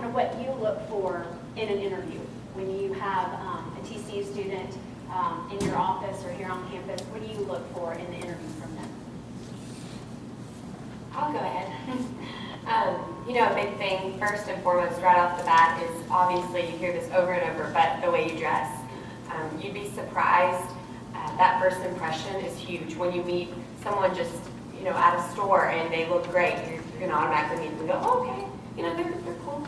kind of what you look for in an interview. When you have a TCU student in your office or here on campus, what do you look for in the interview from them? I'll go ahead. A big thing, first and foremost, right off the bat, is obviously you hear this over and over, but the way you dress. You'd be surprised. That first impression is huge. When you meet someone just, at a store and they look great, you're going to automatically meet them and go, oh, okay, they're cool,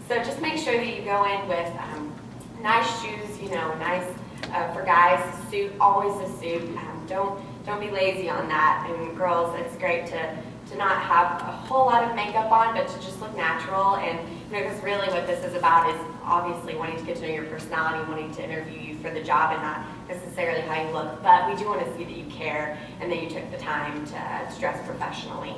So just make sure that you go in with nice shoes, nice, for guys, a suit, always a suit. Don't be lazy on that. And girls, it's great to not have a whole lot of makeup on, but to just look natural. And because really what this is about is obviously wanting to get to know your personality, wanting to interview you for the job and not necessarily how you look. But we do want to see that you care and that you took the time to dress professionally.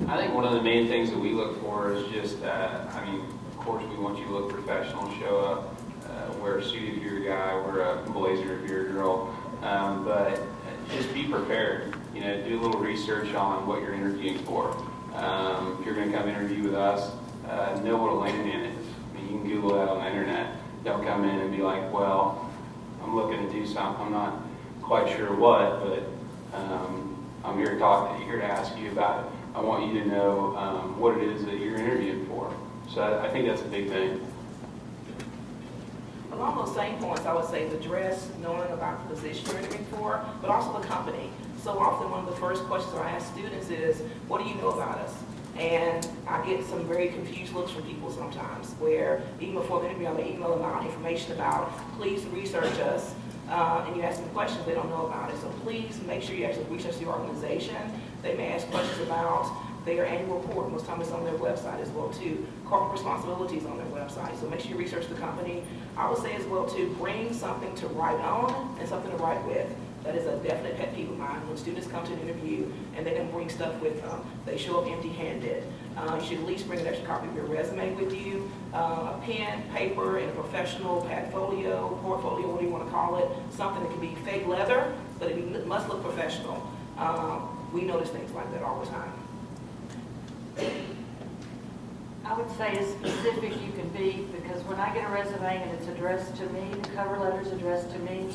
I think one of the main things that we look for is just, of course we want you to look professional, show up, wear a suit if you're a guy, wear a blazer if you're a girl, but just be prepared. Do a little research on what you're interviewing for. If you're going to come interview with us, know what a landman is. You can Google that on the internet. Don't come in and be like, well, I'm looking to do something. I'm not quite sure what, but I'm here to ask you about it. I want you to know what it is that you're interviewing for. So I think that's a big thing. Along those same points, I would say the dress, knowing about the position you're interviewing for, but also the company. So often one of the first questions I ask students is, what do you know about us? And I get some very confused looks from people sometimes, where even before the interview, I may email them out information about, please research us, and you ask them questions they don't know about it. So please make sure you actually research the organization. They may ask questions about their annual report. Most times it's on their website as well too. Corporate responsibilities on their website. So make sure you research the company. I would say as well too, bring something to write on and something to write with. That is a definite pet peeve of mine. When students come to an interview and they don't bring stuff with them, they show up empty-handed. You should at least bring an extra copy of your resume with you, a pen, paper, and a professional portfolio, what do you want to call it, something that can be fake leather, but it must look professional. We notice things like that all the time. I would say as specific you can be, because when I get a resume and it's addressed to me, the cover letter's addressed to me,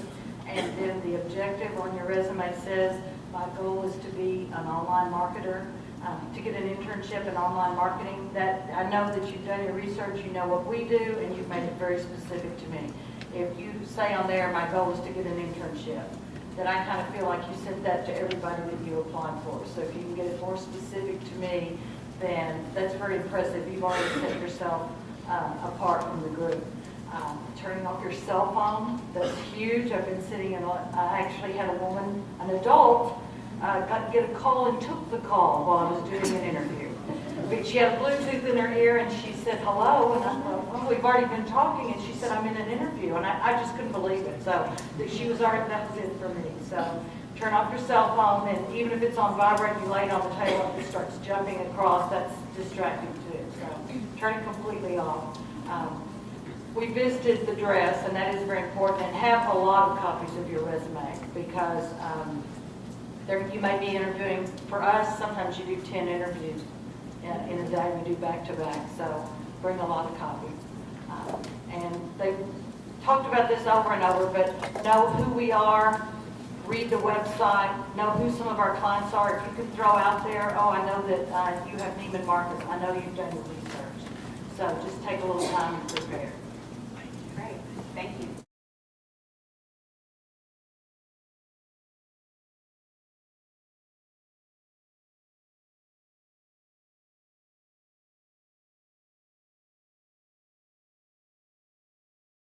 and then the objective on your resume says, my goal is to be an online marketer, to get an internship in online marketing. That I know that you've done your research, you know what we do, and you've made it very specific to me. If you say on there, my goal is to get an internship, then I kind of feel like you sent that to everybody that you applied for. So if you can get it more specific to me, then that's very impressive. You've already set yourself apart from the group. Turning off your cell phone, that's huge. I've been sitting in, I actually had a woman, an adult, got to get a call and took the call while I was doing an interview. But she had Bluetooth in her ear and she said hello, and I thought, well, we've already been talking, and she said, I'm in an interview, and I just couldn't believe it. So she was already, that was it for me. So turn off your cell phone, and even if it's on vibrate, you lay it on the table and it starts jumping across, that's distracting too. So turn it completely off. We visited the dress, and that is very important, and have a lot of copies of your resume, because you may be interviewing. For us, sometimes you do 10 interviews in a day. We do back-to-back, so bring a lot of copies. And they talked about this over and over, but know who we are, read the website, know who some of our clients are. If you could throw out there, oh, I know that you have Neiman Marcus, I know you've done your research. So just take a little time and prepare. Great.